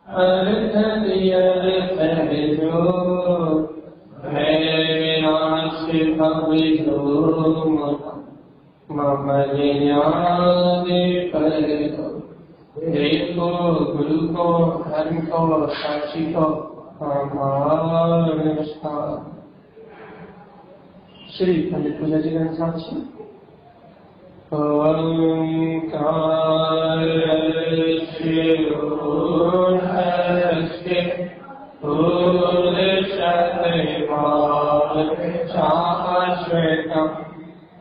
अर्थ सहजो भय विनाश भविजो मम जिज्ञादि करो। देखो गुरु को धर्म को साक्षी को हमारा नमस्कार। श्री पंडित पूजा जी का साक्षी। ओंकार शाश्वतम्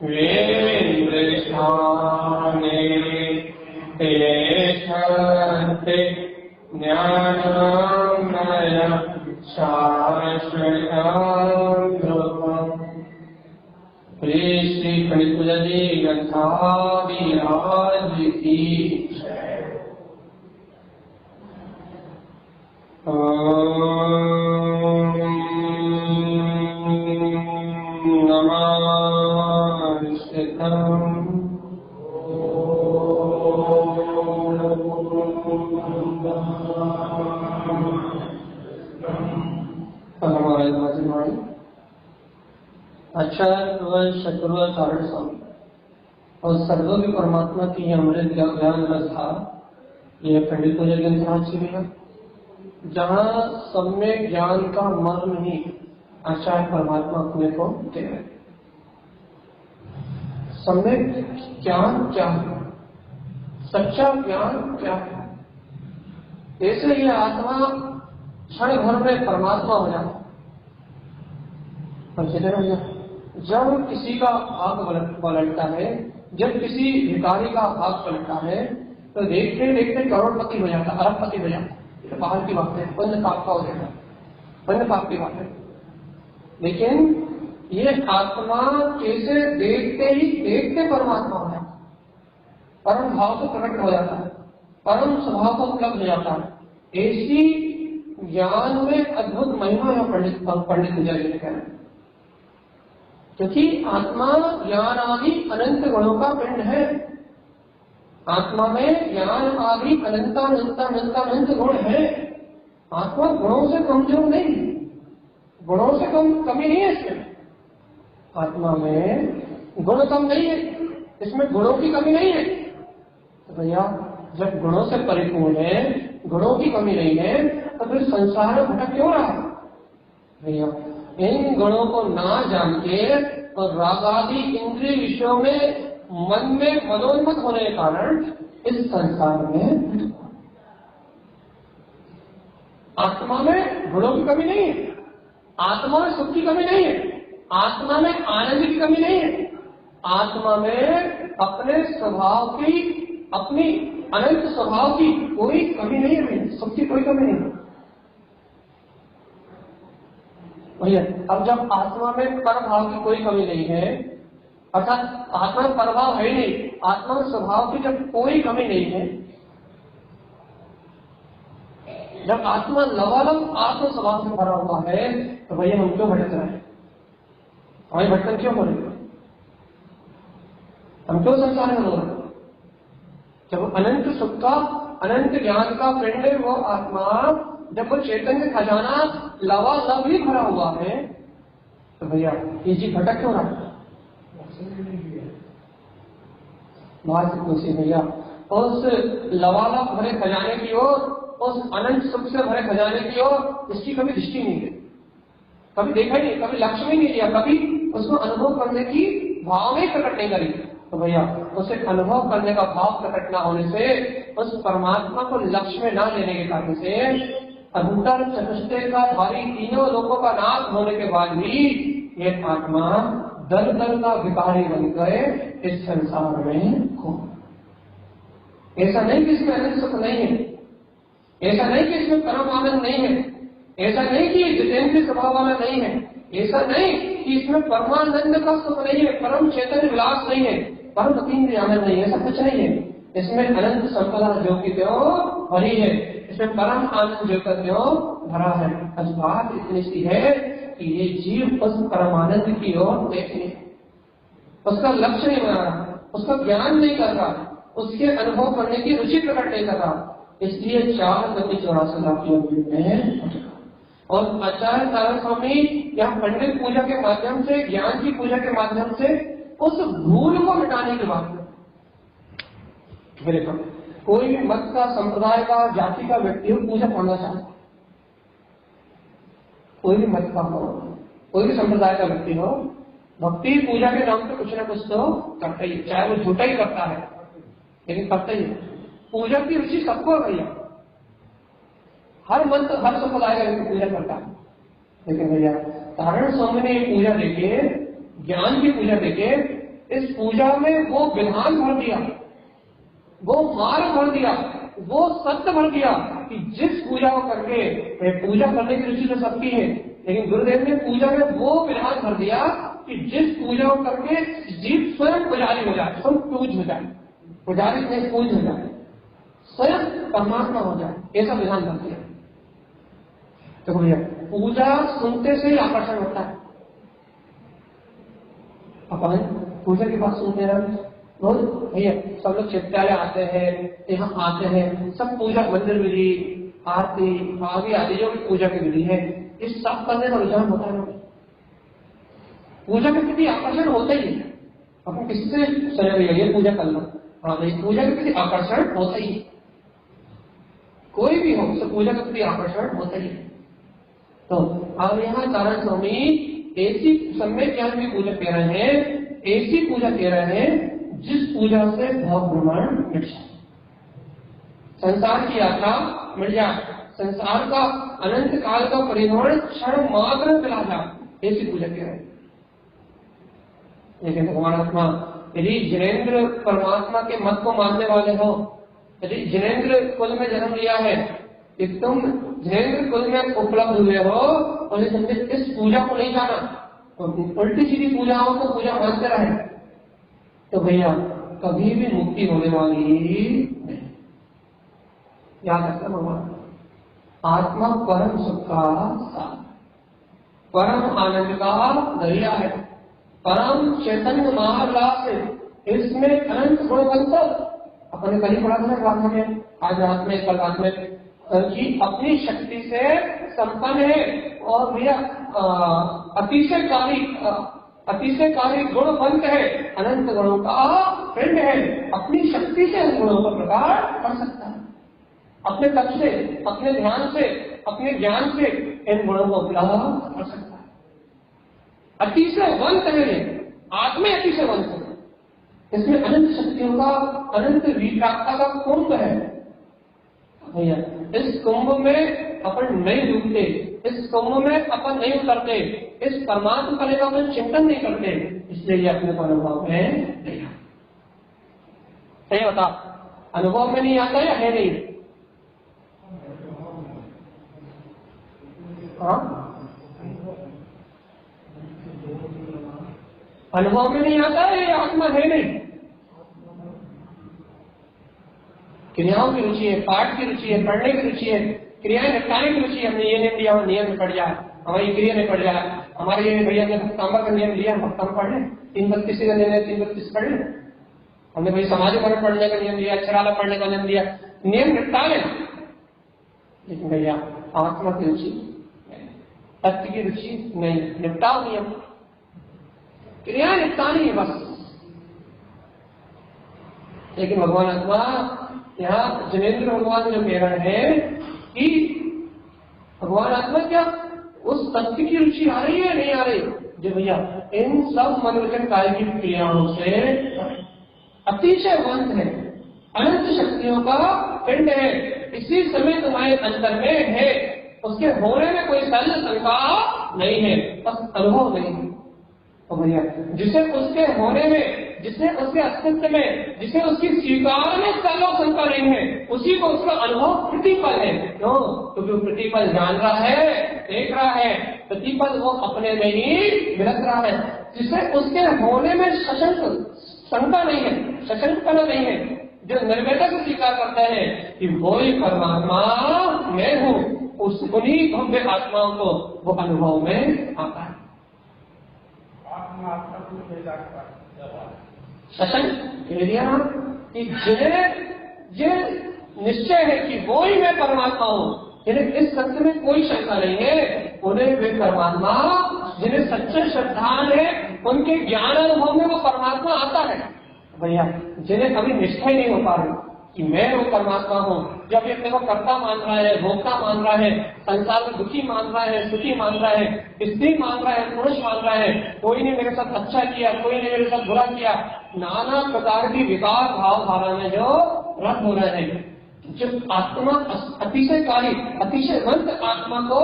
वेन्द्रशाने शान्ति ज्ञानमय शाश्वतम्। श्री पंडित पूजा जी ग्रंथादिराज की शत्रु कारण स्वामी और सर्वज्ञ परमात्मा की अमृत ज्ञान रसा ये पंडित पूजा के साक्षी भी है, जहाँ सम्यक ज्ञान का मर्म ही आचार्य परमात्मा अपने को दे रहे। सम्यक ज्ञान क्या है, सच्चा ज्ञान क्या है। ऐसे ये आत्मा क्षण भर में परमात्मा हो जाता। जब किसी का भाग पलटता है, जब किसी भिखारी का भाग पलटता है, तो देखते देखते करोड़पति हो जाता, अरबपति हो जाता। तो बाहर की बात है, पुण्य पाप का हो जाता, पुण्य पाप की बात है। लेकिन ये आत्मा कैसे देखते ही देखते परमात्मा हो जाता, परम भाव को प्रकट हो जाता है, परम स्वभाव को उपलब्ध हो जाता है। ऐसी ज्ञान में अद्भुत महिमा है पंडित पूजा जी ने कहना। क्योंकि आत्मा ज्ञान आदि अनंत गुणों का पिंड है। आत्मा में ज्ञान आदि अनंत गुण है। आत्मा गुणों से कमजोर नहीं, गुणों से कमी नहीं है इसमें। आत्मा में गुण कम नहीं है, इसमें गुणों की कमी नहीं है। तो भैया जब गुणों से परिपूर्ण है, गुणों की कमी नहीं है, तो फिर संसार में भटक क्यों रहा है भैया। इन गुणों को ना जान के और रागादि इंद्रिय विषयों में मन में मनोन्मत होने के कारण इस संसार में आत्मा में गुणों की कमी नहीं है, आत्मा में सुख की कमी नहीं है, आत्मा में आनंद की कमी नहीं है, आत्मा में अपने स्वभाव की, अपनी अनंत स्वभाव की कोई कमी नहीं है, सुख की कोई कमी नहीं है भैया। अब जब आत्मा में परभाव की कोई कमी नहीं है, अर्थात आत्मा में परभाव है नहीं, आत्मा में स्वभाव की जब कोई कमी नहीं है, जब आत्मा लवालम आत्म स्वभाव से भरा हुआ है, तो भैया हम क्यों भटक रहे हैं, हमारी भटकन क्यों हो रही है, हम क्यों संसार में हो रहे हैं। जब अनंत सुख का, अनंत ज्ञान का पिंड वो आत्मा, जब वो चैतन्य खजाना लवालब ही भरा हुआ है, तो भैया ये जी भटक क्यों रहा है। बात इतनी भैया, उस लवालब भरे खजाने की ओर, उस अनंत सुख से भरे खजाने की ओर इसकी कभी दृष्टि नहीं है, कभी देखा ही नहीं, कभी लक्ष्य में नहीं लिया, कभी उसको अनुभव करने की भाव में प्रकट नहीं करी। तो भैया उसे अनुभव करने का भाव प्रकट न होने से, उस परमात्मा को लक्ष्य में न लेने के कारण से, अंतर चतुष्टय का भारी तीनों लोगों का नाश होने के बाद भी ये आत्मा दर दर का भिखारी बन गए इस संसार में हो। ऐसा नहीं कि इसमें अनंत सुख नहीं है, ऐसा नहीं कि इसमें परम आनंद नहीं है, ऐसा नहीं कि जितेंद्र स्वभाव वाला नहीं है, ऐसा नहीं कि इसमें परमानंद का सुख नहीं है, परम चैतन्य विलास नहीं है, परम अतीन्द्रिय आनंद नहीं है, ऐसा कुछ नहीं है। इसमें अनंत संपदा जो की त्यों भरी है, इसमें परम आनंद जो का त्यों भरा है। आज बात इतनी सी है कि ये जीव उस परमानंद की ओर देखने, उसका लक्ष्य नहीं बना रहा, उसका ज्ञान नहीं कर रहा, उसके अनुभव करने की रुचि प्रकट नहीं कर रहा। इसलिए 4,84 लाख योगियों में। और आचार्य तारा स्वामी यहाँ पंडित पूजा के माध्यम से, ज्ञान की पूजा के माध्यम से उस भूल को मिटाने की बात है। मेरे को कोई भी मत का, संप्रदाय का, जाति का व्यक्ति हो पूजा पढ़ना चाहता, कोई भी मत का हो, कोई भी संप्रदाय का व्यक्ति हो, भक्ति पूजा के नाम पे कुछ ना कुछ तो करता ही, चाहे वो झूठा ही करता है लेकिन करता ही है। पूजा की रुचि सबको है भैया, हर मंत, हर संप्रदाय का व्यक्ति पूजा करता है। लेकिन भैया तारण स्वामी ने ये पूजा देके, ज्ञान की पूजा देके, इस पूजा में वो विधान भर दिया, वो मार्ग भर दिया, वो सत्य भर दिया कि जिस पूजा को करके, पूजा करने की रुचि तो सबकी है, लेकिन गुरुदेव ने पूजा में वो विधान भर दिया कि जिस पूजा को करके जीव स्वयं पुजारी हो जाए, स्वयं पूज हो जाए, पुजारी से पूज हो जाए, स्वयं परमात्मा हो जाए, ऐसा विधान भर दिया। तो भैया पूजा सुनते से ही आकर्षण होता है। अपन पूजा की बात सुनते हैं रोज भैया, सब लोग चित्तालय आते हैं, यहाँ आते हैं, सब पूजा मंदिर विधि, आरती आदि आदि जो भी पूजा की विधि है, इस सब करने का रुझान होता है। पूजा के प्रति आकर्षण होता ही है। अपन किससे सहयोग, ये पूजा कर लो, हाँ भाई, पूजा के प्रति आकर्षण होता ही, कोई भी हो तो पूजा के प्रति आकर्षण होता ही। तो अब यहाँ तारण स्वामी ऐसी सम्यक ज्ञान की पूजा कह रहे हैं, ऐसी पूजा कह रहे हैं जिस पूजा से भव भ्रमण मिट जाए, संसार की यात्रा मिट जाए, संसार का अनंत काल का परिभ्रमण क्षण मात्र चला जाए, ऐसी पूजा कह रहे हैं। लेकिन भगवान आत्मा यदि जिनेन्द्र परमात्मा के मत को मानने वाले हो, यदि जिनेन्द्र कुल में जन्म लिया है, यदि तुम जिनेन्द्र कुल में उपलब्ध हुए हो और इस पूजा को नहीं जाना, तो उल्टी सीधी पूजाओं को पूजा मानते रहे, तो भैया कभी भी मुक्ति होने वाली नहीं। याद रखना भगवान, आत्मा परम सुख का साधन, परम आनंद का दरिया है, परम चैतन्य महाविलास है, इसमें अनंत गुणवंत। अपने कल ही पढ़ा था ना में, आज रात में, कल रात में, कि अपनी शक्ति से संपन्न है और भैया अतिशयकारी गुणवंत है, अनंत गुणों का पिंड है, अपनी शक्ति से इन गुणों का प्रकार कर सकता है, अपने तप से, अपने ध्यान से, अपने ज्ञान से इन गुणों को उपलब्ध कर सकता है। अतिशयवंत है, आत्मा अतिशयवंत है, इसमें अनंत शक्तियों का, अनंत विराटता का कुंभ है। भैया इस कुंभ में अपन नहीं डूबते, इस कुंभ में अपन नहीं उतरते, इस परमात्मा करने का अपन चिंतन नहीं करते, इसलिए ये अपने अनुभव में नहीं आता। सही बता, अनुभव में नहीं आता या है नहीं? हाँ, अनुभव में नहीं आता है, ये आत्मा है नहीं। क्रियाओं की रुचि है, पाठ की रुचि है, पढ़ने की रुचि है, क्रियाएं निपटाने की रुचि है। हमने ये नियम लिया, हमारे नियम में पड़ जाए, हमारी क्रिया में पड़ जाए, हमारे ये भैया ने भक्तांबर का नियम लिया, हम भक्तांबर पढ़ लें, 332 का नियम, 332 पढ़ लें। हमने भाई समाजीकरण पढ़ने का नियम लिया, अक्षराला पढ़ने का नियम लिया, नियम निपटा लें। लेकिन भैया आत्मा की रुचि, तत्व की रुचि नहीं, निपटाओ नियम, क्रिया निपटानी है बस। लेकिन भगवान आत्मा यहाँ जिनेन्द्र भगवान जो कह रहे हैं कि भगवान आत्मा क्या उस तत्व की रुचि आ रही है नहीं आ रही, जो भैया इन सब मनोरंजन कार्य की क्रियाओं से अतिशयवंत है, अनंत शक्तियों का पिंड है, इसी समय तुम्हारे अंतर में है, उसके होने में कोई शंका नहीं है, बस अनुभव नहीं है। तो भैया जिसे उसके होने में, जिसे उसके अस्तित्व में, जिसे उसकी स्वीकार में शंका नहीं है, उसी को उसका अनुभव प्रतिपल है। क्यों? क्योंकि वो प्रतिपल जान रहा है, देख रहा है, प्रतिपल वो अपने में ही मिलक रहा है, जिसे उसके होने में शंका नहीं है, सशंकपना नहीं है, जो निर्वेदा को स्वीकार करता है कि वो ही परमात्मा मैं हूँ, उस उन्हीं भव्य आत्माओं को वो अनुभव में आता है। सशंक कह दिया कि जिन्हें निश्चय है कि वो ही मैं परमात्मा हूँ, जिन्हें इस सत्य में कोई शंका नहीं है, उन्हें वे परमात्मा, जिन्हें सच्चे श्रद्धान है, उनके ज्ञान अनुभव में वो परमात्मा आता है। भैया जिन्हें अभी निष्ठा ही नहीं हो पा रही कि मैं वो परमात्मा हूँ, जब ये अपने को कर्ता मान रहा है, भोक्ता मान रहा है, संसार में दुखी मान रहा है, सुखी मान रहा है, स्त्री मान रहा है, पुरुष मान रहा है, कोई ने मेरे साथ अच्छा किया, कोई ने मेरे साथ बुरा किया, नाना प्रकार की विकार भाव धारा में जो रत हो रहे हैं। जब आत्मा अतिशयकारी, अतिशयवंत आत्मा को,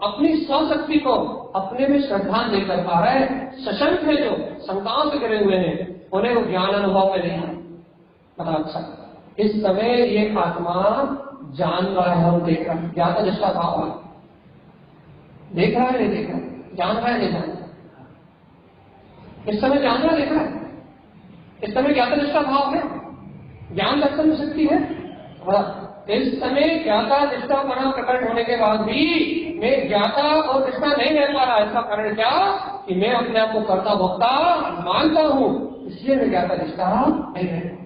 अपनी स्वशक्ति को अपने में श्रद्धा नहीं कर पा रहे, सशंक है, जो शंकाओं से गिरे हुए हैं, उन्हें वो ज्ञान अनुभव में नहीं है। बड़ा अच्छा, इस समय ये आत्मा जान रहा है और देख रहा है, ज्ञाता निष्ठा भाव है, देख रहा है नहीं देख रहा है, जान रहा है नहीं जान रहा, इस समय जान रहा है देख रहा है, इस समय ज्ञाता निष्ठा भाव है, ज्ञान दर्शन शक्ति है। इस समय ज्ञाता निष्ठा मना प्रकट होने के बाद भी मैं ज्ञाता और निष्ठा नहीं रह पा रहा। इसका कारण क्या कि मैं अपने आप को कर्ता भोक्ता मानता हूँ, इसलिए मैं ज्ञाता निष्ठा नहीं रह।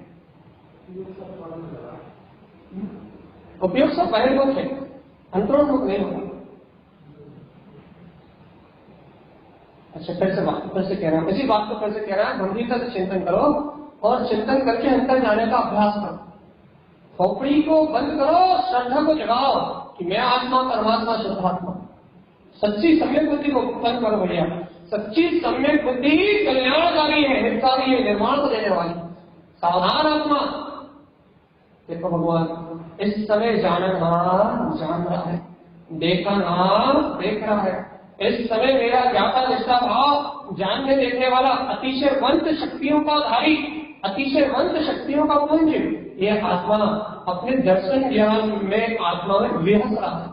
उपयोग सब बहिर्मुख है, अंतरोन्मुख नहीं होगा। अच्छा फिर से कह रहा हूं, इसी बात को फिर से कह रहा है, गंभीरता से चिंतन करो और चिंतन करके अंतर जाने का अभ्यास करो। खोपड़ी को बंद करो, श्रद्धा को जगाओ कि मैं आत्मा परमात्मा शुद्धात्मा। सच्ची सम्यक बुद्धि को उत्पन्न करो भैया। सच्ची सम्यक बुद्धि कल्याणकारी है, हितकारी है, निर्माण को देने वाली। सावधान आत्मा। देखो भगवान इस समय जान रहा है, देखा देख रहा है। इस समय मेरा ज्ञाता निष्ठा भाव जानने देखने वाला अतिशयवंत शक्तियों का धारी, अतिशयवंत शक्तियों का पुंज, ये आत्मा अपने दर्शन ज्ञान में आत्मा में विहस रहा है,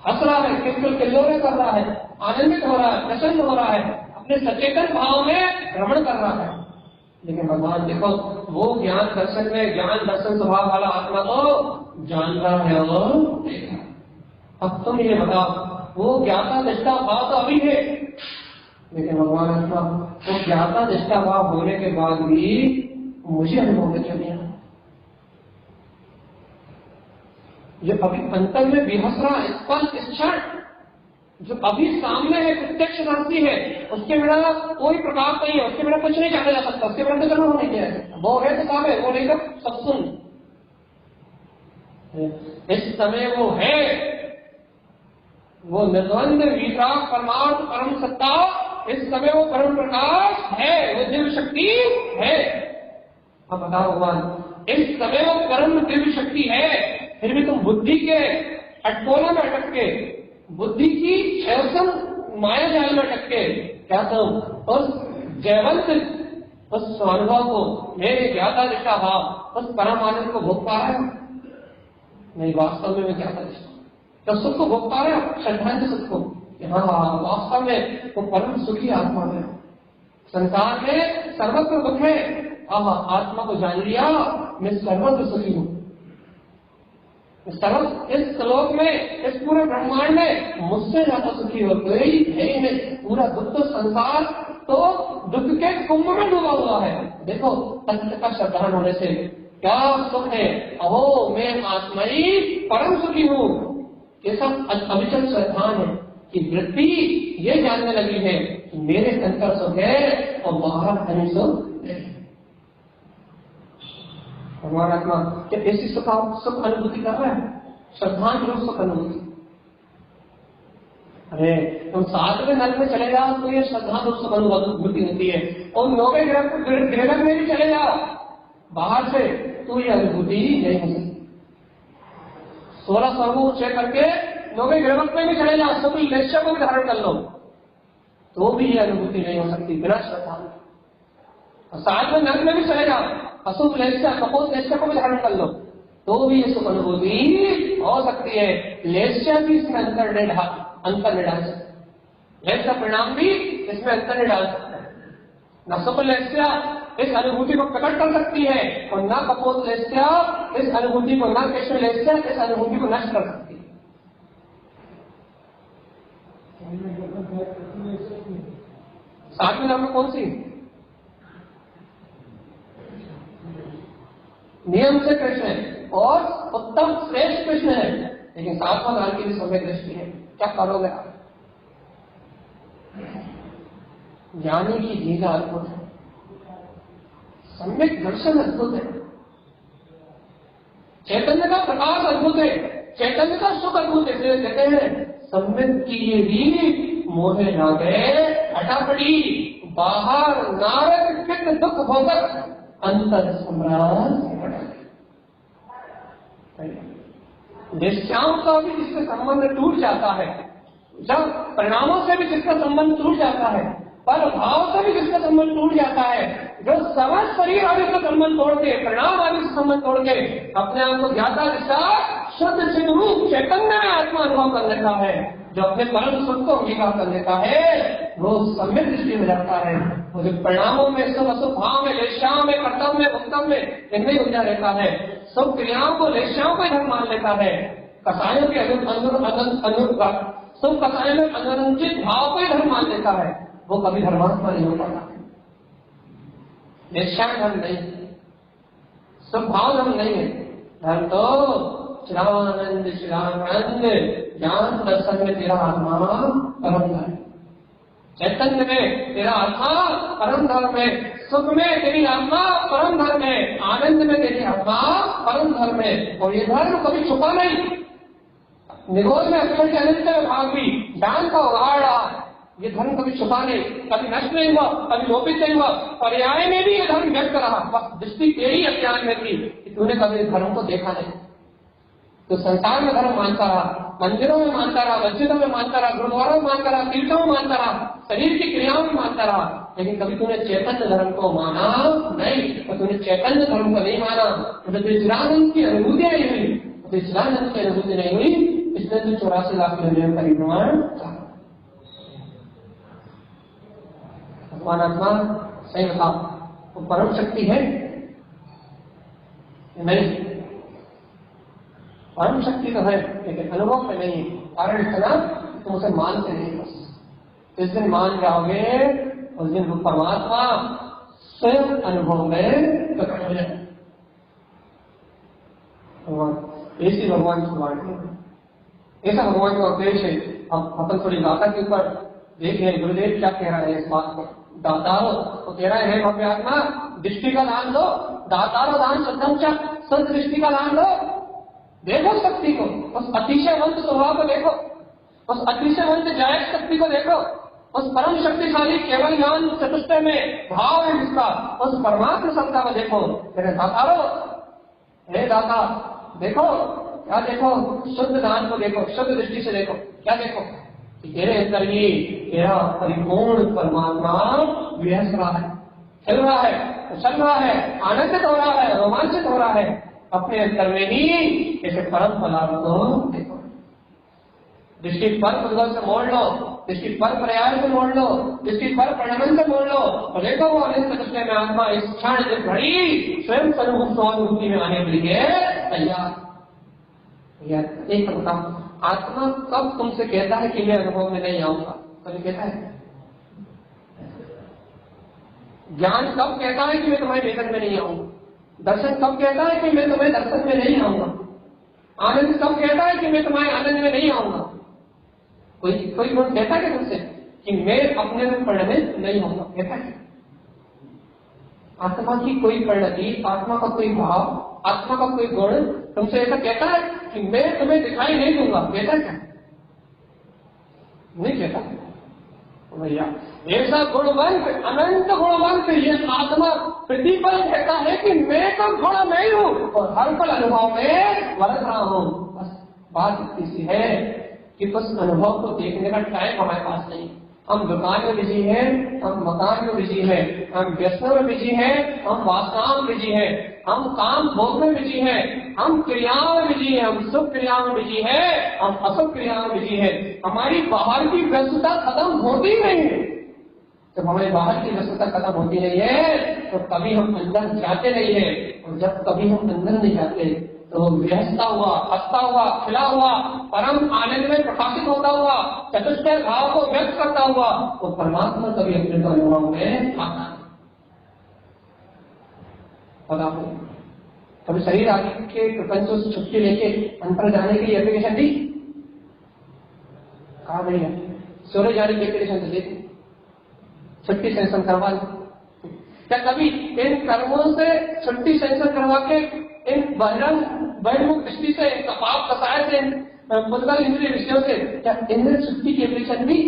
हंस रहा है, किलकिल किल्लोरे कर रहा है, आनंदित हो रहा है, प्रसन्न हो रहा है, अपने सचेतन भाव में भ्रमण कर रहा है। लेकिन भगवान देखो वो ज्ञान दर्शन में, ज्ञान दर्शन स्वभाव वाला आत्मा तो जान रहा है और देखा। अब तुम ये बताओ, वो ज्ञाता निष्ठा भाव तो अभी है, लेकिन भगवान आत्मा वो ज्ञाता निष्ठा भाव होने के बाद भी मुझे अनुभव में क्यों नहीं आया? जो अभी अंतर में विहस रहा स्पर्श क्षण, जो अभी सामने है, प्रत्यक्ष शांति है, उसके बिना कोई प्रकाश नहीं है, उसके बिना कुछ नहीं जाना जा सकता, उसके बिना तो जरूर नहीं है। वो है तो काम है, वो नहीं तो सब सुन। इस समय वो है, वो निर्द्वंद विराग परमार्थ परम सत्ता, इस समय वो परम प्रकाश है, वो दिव्य शक्ति है। अब बताओ भगवान, इस समय वो परम दिव्य शक्ति है, फिर भी तुम बुद्धि के अटकोला में अटक के, बुद्धि की छेवसन माया जाल में अटक के, क्या तुम उस जयवंत, उस स्वानुभव को, मेरे ज्ञाता निष्ठा भाव, उस परम आनंद को भोग पा रहे हो? नहीं, वास्तव में ज्ञाता निष्ठा तो सुख को भोग पा रहे हो, श्रद्धांजलि सुख को। हाँ, वास्तव में वो परम सुखी आत्मा है। संसार में सर्वत्र दुख है, आत्मा को जान लिया, मैं सर्वत्र सुखी हूँ। इस श्लोक में, इस पूरे ब्रह्मांड में मुझसे ज्यादा सुखी हो कोई है ही नहीं। पूरा दुख तो संसार तो दुख के कुंभ में डूबा हुआ है। देखो तत्व का श्रद्धान होने से क्या सुख है। अहो मैं आत्माई परम सुखी हूँ। ये सब अविचल श्रद्धान है कि वृत्ति ये जानने लगी है कि मेरे अंतर सुख है और बाहर धन सुख है। भगवान आत्मा क्या ऐसी सुख अनुभूति कर रहा है? श्रद्धांजलि सुख अनुभूति। अरे तुम 7वें नरक में चले जाओ तो ये श्रद्धांजलि सुख अनुभूति होती है, और 9वें ग्रह में भी चले जाओ बाहर से तो ये अनुभूति नहीं हो सकती। 16 स्वर्गों ऊंचे करके 9वें ग्रह में भी चले जाओ, सब लक्ष्य को धारण कर लो तो भी ये अनुभूति नहीं हो सकती बिना श्रद्धांजलि। 7वें नरक में भी चले जाओ, अशुभ लेस्या, कपोत लेस्या को भी धारण कर लो तो भी ये सुख अनुभूति हो सकती है। लेस्या भी इसमें अंतर नहीं डाल सकते, लेस्या परिणाम भी इसमें अंतर नहीं डाल सकते। न सुख लेस्या इस अनुभूति को प्रकट कर सकती है और न कपोत लेस्या इस अनुभूति को, न कृष्ण लेस्या इस अनुभूति को नष्ट कर सकती है। सातवें नाम में कौन सी? नियम से कृष्ण है, और उत्तम श्रेष्ठ कृष्ण है, लेकिन सातवां दान की भी सम्यक दृष्टि है। क्या करोगे आप? ज्ञानी की दीदा अद्भुत है, सम्यक दर्शन अद्भुत है, चैतन्य का प्रकाश अद्भुत है, चैतन्य का सुख अद्भुत है। इसलिए कहते हैं सम्यक की ये रीत मोहे ना गए हटा पड़ी, बाहर नारद कित दुख भोगत अंतर सम्राट। निश्चाओं का भी जिससे संबंध टूट जाता है, जब परिणामों से भी जिसका संबंध टूट जाता है, पर भाव से भी जिसका संबंध टूट जाता है, जो समस्त शरीर आदि का संबंध तोड़ के, परिणाम आदि से संबंध तोड़ के अपने आप को ज्ञाता दिशा शुद्ध चिन्ह रूप चैतन्य में आत्मा अनुभव कर लेता है, जो अपने परम सुख को अंगीकार कर लेता है, वो सम्यक दृष्टि में जाता है। वो जो परिणामों में, सुख असुख भाव में, लेशाओं में, कर्तव्य में, उत्तम में, इनमें उलझा रहता है, सब क्रियाओं को लेशाओं को धर्म मान लेता है, कसायों के सब कसायों में अनुरंजित भाव को धर्म मान लेता है, वो कभी धर्मात्मा नहीं हो पाता। निश्चय धर्म नहीं, सब भाव धर्म नहीं है। धर्म तो चिरानंद चिरानंद ज्ञान दर्शन में तेरा आत्मा परम धर्म, चैतन्य में तेरा आत्मा परम धर्म है, सुख में तेरी आत्मा परम धर्म है, आनंद में तेरी आत्मा परम धर्म है। और ये धर्म कभी छुपा नहीं, निरोध में अखंड के अनित्य भाग भी ज्ञान का उदाहरण रहा। ये धर्म कभी छुपा नहीं, कभी नष्ट नहीं हुआ, कभी लोपित नहीं हुआ, पर्याय में भी ये धर्म व्यक्त रहा। बस दृष्टि तेरी अज्ञान में थी कि तूने कभी धर्म को देखा नहीं। तो संसार में धर्म मानता रहा, मंदिरों में मानता रहा, मस्जिदों में मानता रहा, गुरुद्वारों में मानता रहा, तीर्थों में मानता रहा, शरीर की क्रियाओं में मानता रहा, लेकिन कभी तूने चैतन्य धर्म को माना नहीं। तो तूने चैतन्य धर्म को नहीं माना, तो चिदानंद की अनुभूति नहीं हुई, तो चिदानंद की अनुभूति नहीं हुई, इसलिए तो 84 लाख किलोमीटर परिभ्रमण। भगवान आत्मा सही बताओ, वो परम शक्ति है नहीं? परम शक्ति तो है, लेकिन अनुभव में नहीं। कारण है ना, तुम उसे मानते नहीं। बस जिस दिन मान जाओगे उस दिन वो परमात्मा स्वयं अनुभव में प्रकट हो जाए। भगवान ऐसी भगवान की वाणी, ऐसा भगवान का उद्देश्य है। हम अपन थोड़ी गाथा के ऊपर देखें गुरुदेव क्या कह रहा है इस बात को। दातारो तो कह रहा है भव्य आत्मा, दृष्टि का दान दो, दातारो दान सद्धम च, सद दृष्टि का दान दो। देखो शक्ति को, उस अतिशयवंत स्वभाव को देखो, उस अतिशयवंत जायक शक्ति को देखो, उस परम शक्तिशाली केवल ज्ञान चतुष्टय में भाव है जिसका, उस परमात्मा सत्ता को देखो। मेरे दातारो, हे दाता देखो, क्या देखो? शुद्ध दान को देखो, शुद्ध दृष्टि से देखो। क्या देखो? तेरे अंदर ही तेरा परिपूर्ण परमात्मा विहस रहा है, चल रहा है, चल रहा है, आनंदित हो रहा है, रोमांचित हो रहा है अपने अंतर में ही। ऐसे परम पदार्थ को देखो। दृष्टि पर उद्गम से मोड़ लो, दृष्टि पर पर्याय से मोड़ लो, दृष्टि पर परिणमन से मोड़ लो, और देखो वो अनंत कृष्ण में आत्मा इस क्षण इस घड़ी स्वयं स्वरूप में आने के लिए तैयार। एक बताओ, आत्मा कब तुमसे कहता है कि मैं अनुभव में नहीं आऊंगा? कभी कहता है? ज्ञान कब कहता है कि मैं तुम्हारे वेदन में नहीं आऊंगा? दर्शन कब कहता है कि मैं तुम्हारे दर्शन में नहीं आऊंगा? आनंद कब कहता है कि मैं तुम्हारे आनंद में नहीं आऊंगा? कोई गुण कहता है तुमसे कि मैं अपने में परिणमित नहीं होगा? कहता है? आत्मा की कोई परिणति, आत्मा का कोई भाव, आत्मा का कोई गुण तुमसे ऐसा कहता है कि मैं तुम्हें दिखाई नहीं दूंगा? कहता क्या? नहीं कहता भैया। ऐसा गुणवंत, अनंत गुणवंत ये आत्मा प्रतिपल कहता है कि मैं तो गुण नहीं हूं और हर पल अनुभव में वर्त रहा हूं। बस बात इतनी सी है कि बस अनुभव को देखने का टाइम हमारे पास नहीं। हम दुकान में बिजी हैं, हम मकान में बिजी हैं, हम व्यसनों में बिजी हैं, हम वासनाओं में बिजी हैं, हम काम भोग में बिजी हैं, हम क्रियाओं में बिजी हैं, हम सुख क्रियाओं में बिजी हैं, हम असुख क्रियाओं में बिजी हैं। हमारी बाहर की व्यस्तता खत्म होती नहीं है। जब हमारी बाहर की व्यस्तता खत्म होती नहीं है तो कभी हम अंदर जाते नहीं है, और जब कभी हम अंदर नहीं जाते तो व्यस्ता हुआ, हंसता हुआ, खिला हुआ, परम आनंद में प्रकाशित होता हुआ, चतुष्टय भाव को व्यक्त करता हुआ वो परमात्मा कभी अपने अनुभव में आता है। कभी शरीर आदि के प्रपंचों से छुट्टी लेके अंतर जाने की एप्लीकेशन दी? कहा भैया सूर्य जाने की एप्लीकेशन तो देती, छुट्टी सेंशन करवा दी। क्या कभी इन कर्मों से छुट्टी सेंशन करवा के इन बहिर्मुख दृष्टि से, पाप कसाय से, मुद्गल इंद्रिय विषयों से क्या इन्हें छुट्टी की एप्लीकेशन दी?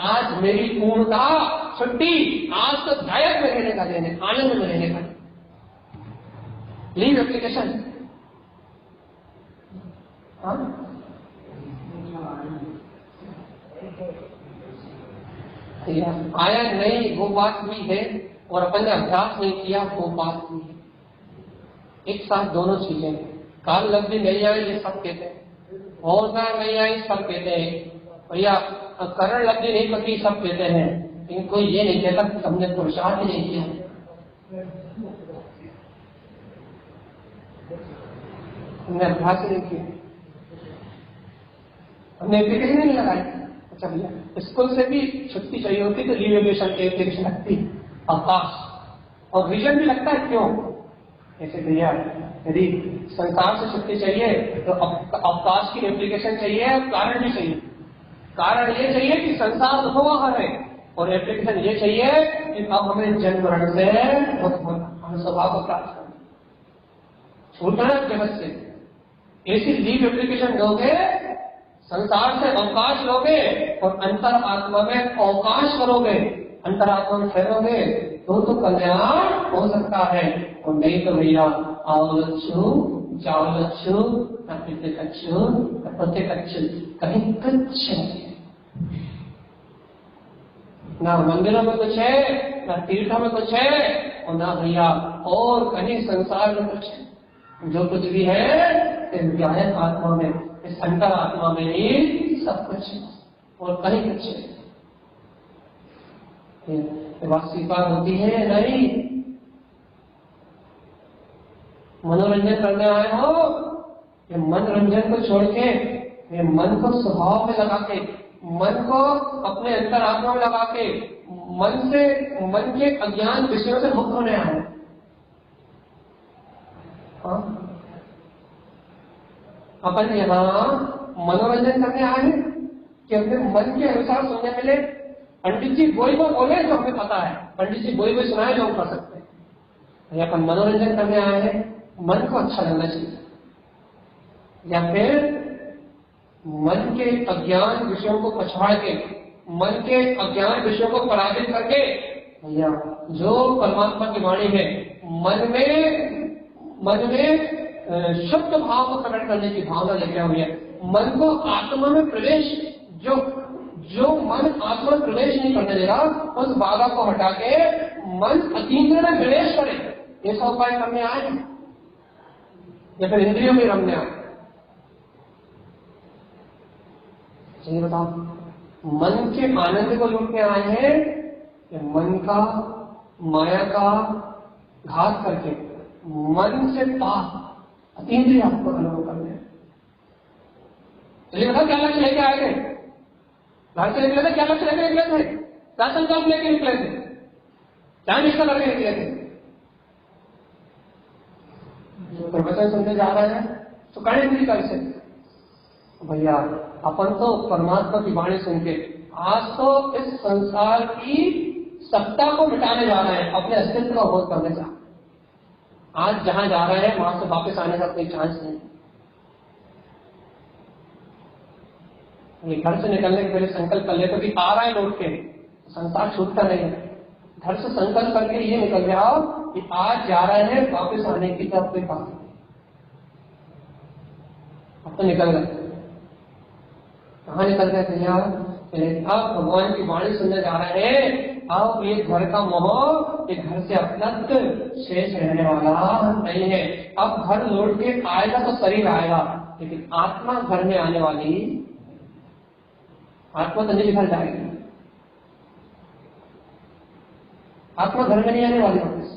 आज मेरी पूर्णता छुट्टी, आज तो दायक में रहने का देने, आनंद में रहने का लीव एप्लीकेशन। आया नहीं वो बात भी है, और अपन ने अभ्यास नहीं किया वो बात भी है। एक साथ दोनों चीजें, काल लब्धि नहीं आई ये सब कहते हैं, होना नहीं आई सब कहते हैं, भैया करण लब्धि नहीं पकी सब कहते हैं, इनको ये नहीं कहता कि हमने पुरुषार्थ नहीं किया। हमने अभ्यास नहीं किया, हमने एप्लीकेशन नहीं लगाई। अच्छा भैया स्कूल से भी छुट्टी चाहिए होती तो लीव एप्लीकेशन लगती, अवकाश, और रीजन भी लगता है क्यों। ऐसे भैया यदि संसार से छुट्टी चाहिए तो अवकाश की एप्लीकेशन चाहिए, और कारण भी चाहिए। कारण ये चाहिए कि संसार दुखों है, और एप्लीकेशन ये चाहिए कि अब हमें जन्म मरण से हम स्वभाव को प्राप्त करना, छूटना जगत से। ऐसी लीव एप्लीकेशन दोगे, संसार से अवकाश लोगे और अंतर आत्मा में अवकाश करोगे, अंतरात्मा में ठहरोगे तो कल्याण हो सकता है। और नहीं तो भैया आओ लच्छू जाओ लच्छू, न पिते कच्छू न पते कच्छू, कहीं कुछ नहीं, ना मंदिरों में कुछ है, ना तीर्थों में कुछ है, और ना भैया और कहीं संसार में कुछ है। जो कुछ भी है इस ज्ञान आत्मा में, इस अंतर आत्मा में ही सब कुछ है, और कहीं कुछ है। बात स्वीकार होती है नहीं। मनोरंजन करने आए हो, ये मनोरंजन को छोड़ के, ये मन को स्वभाव में लगा के, मन को अपने अंतर आत्मा में लगा के, मन के अज्ञान विषयों से मुक्त होने आए। अपन यहाँ मनोरंजन करने आए हैं कि अपने मन के अनुसार सुनने मिले। पंडित जी बोई वो बोले जो हमें पता है, पंडित जी बोई सुनाए जो हम कर सकते हैं। अपन मनोरंजन करने आए हैं, मन को अच्छा लगना चाहिए, या फिर मन के अज्ञान विषयों को पछाड़ के, मन के अज्ञान विषयों को पराजित करके, भैया जो परमात्मा की वाणी है मन में शुद्ध भाव को प्रकट करने की भावना लेके हुई है। मन को आत्मा में प्रवेश, जो मन आत्मा में प्रवेश नहीं करने देगा, उस बाधा को हटा के मन अतीन्द्रिय में प्रवेश करे, ऐसा उपाय करने आए या फिर इंद्रियों में रमने आए। ये बताओ, मन के आनंद को लूटने आए हैं या मन का, माया का घात करके मन से पाप अतीन्द्रिय आपको अनुभव करने। चलिए बताओ क्या लक्ष्य लेके आए थे? घर से निकले थे, क्या लक्ष्य लेके निकले थे? क्या संकल्प लेके निकले थे? क्या निष्ठा करके निकले थे? जो प्रवचन सुनने जा रहे हैं तो कड़े भी कर से भैया अपन तो परमात्मा की वाणी सुन के आज तो इस संसार की सत्ता को मिटाने जा रहे हैं, अपने अस्तित्व का बोध करने जा रहे हैं। आज जहां जा रहे हैं वहां से वापस आने का कोई चांस नहीं। ये घर से निकलने के पहले संकल्प कर लेते कि आ रहा है लौट के, संसार छूटता नहीं है। घर से संकल्प करके ये निकल जाओ कि आज जा रहे हैं, वापस आने की तरफ कोई बात नहीं। अब तो निकल गए, कहाँ निकल गए भैया? आप भगवान की वाणी सुनने जा रहे हैं। अब ये घर का मोह, ये घर से अपलब्ध शेष रहने वाला नहीं है। अब घर लौट के आएगा तो शरीर आएगा, लेकिन आत्मा घर में आने वाली, आत्मा तो नहीं घर जाएगी, आत्मा घर में नहीं आने वाली वापस।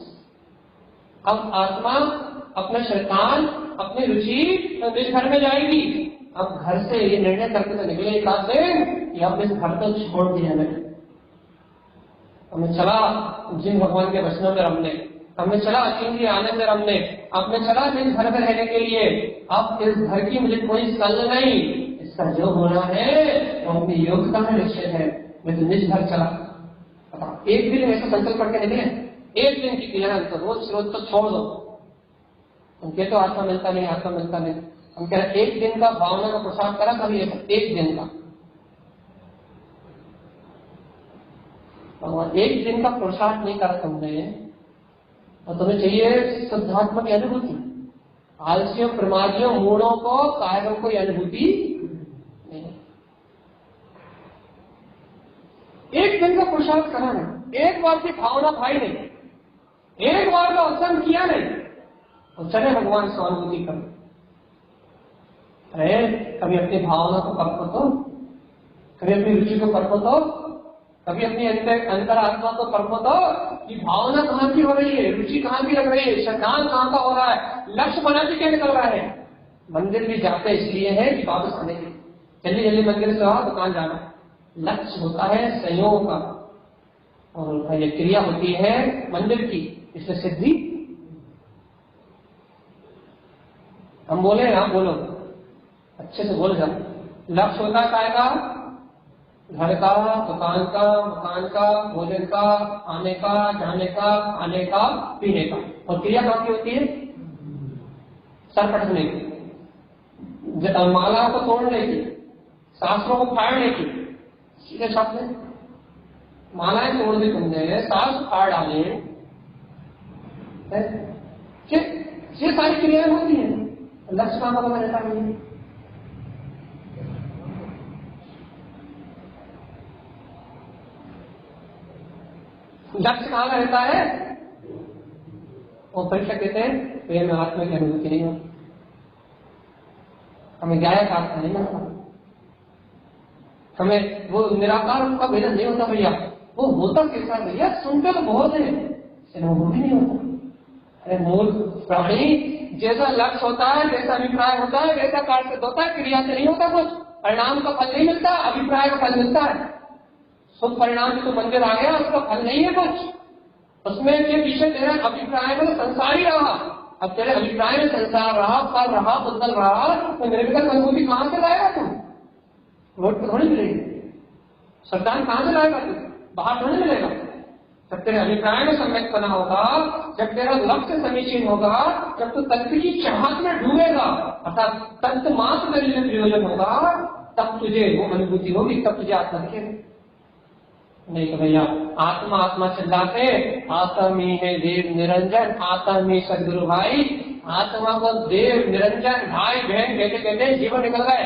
अब आत्मा अपना शैतान, अपनी रुचि तो इस घर में जाएगी। अब घर से ये निर्णय करके तो निकले एक आध दिन कि अब इस घर को छोड़ दिया मैंने, हमें चला जिन भगवान के वचनों में रमने, हमने चला अचिंत्य आनंद रमने, अब मैं चला इस घर में रहने के लिए, अब इस घर की मुझे कोई सल नहीं, इसका जो होना है वो अपनी योग्यता में निश्चित है, मैं तो निज घर चला। एक दिन ऐसा संकल्प करके नहीं है, एक दिन की क्रिया तो रोज रोज तो छोड़ दो। हम कहते तो आत्मा मिलता नहीं, आत्मा मिलता नहीं, हम कह रहे एक दिन का भावना का प्रसाद करा कभी, एक दिन का भगवान एक दिन का प्रसाद नहीं करा तुमने, और तुम्हें चाहिए शुद्धात्मा की अनुभूति। आलसियों, प्रमादियों, मूढ़ों को, कायरों को यह अनुभूति नहीं। एक दिन का पुरुषार्थ करा नहीं, एक बार की भावना भाई नहीं, एक बार का अवसर किया नहीं, और चले भगवान से अनुभूति कर। अरे कभी अपनी भावना को परखो तो, कभी अपनी रुचि को परखो तो, कभी अपनी अंतर आत्मा को परखो तो, कि भावना कहाँ की हो रही है, रुचि कहाँ की लग रही है, श्रद्धांत कहाँ का हो रहा है, लक्ष्य बना के क्या निकल रहा है। मंदिर भी जाते इसलिए है कि वापस आने के लिए, जल्दी जल्दी मंदिर से आओ दुकान जाना। लक्ष्य होता है संयोग का, और ये क्रिया होती है मंदिर की, इससे सिद्धि। हम बोले आप बोलो, अच्छे से बोल जाओ। लक्ष्य होता है काय का, घर का, दुकान का, मकान का, भोजन का, आने का, जाने का, खाने का, पीने का, और क्रिया कहाँ की होती है, सर पटकने की, माला को तोड़ने की, शास्त्रों को फाड़ने की। सीधे शब्द है, मालाएं तोड़ दी तुमने, शास्त्र फाड़ डाले, ये सारी क्रियाएं होती है। लक्ष्य कहाँ का रहता नहीं, लक्ष्य कहाँ रहता है। वो परीक्षा कहते हैं प्रेम में आत्मा की अनुभूति नहीं होती, हमें गाय का आत्मा नहीं होता, हमें वो निराकार का भेदन नहीं होता भैया। वो होता कैसा भैया, सुनते तो बहुत है, अनुभूति नहीं होता। अरे मूल प्राणी जैसा लक्ष्य होता है, जैसा अभिप्राय होता है, वैसा कार्य सिद्ध होता है, क्रिया से नहीं होता कुछ। परिणाम का फल नहीं मिलता, अभिप्राय का फल मिलता है। शुभ परिणाम से तो मंदिर आ गया, उसका फल नहीं है कुछ, उसमें के पीछे तेरा अभिप्राय में संसार ही रहा। अब तेरे अभिप्राय में संसार रहा, फल रहा, बदल रहा, तो निर्विकल्प अनुभूति कहां से लाएगा तू? रोड पर थोड़ी मिलेगी, श्रद्धांत कहां से लाएगा तू? बाहर थोड़ी मिलेगा। जब तेरे अभिप्राय में सम्यक बना होगा, जब तेरा लक्ष्य समीचीन होगा, जब तू तत्व की चाहत में डूबेगा, अर्थात तत्व मात्र में प्रयोजन होगा, तब तुझे वो अनुभूति होगी, तब तुझे आत्मा दिखेगा। नहीं तो भैया आत्मा आत्मा चिल्लाते, आत्मा है देव निरंजन, आत्मा में सदगुरु भाई, आत्मा को देव निरंजन भाई बहन कहते कहते जीवन निकल गए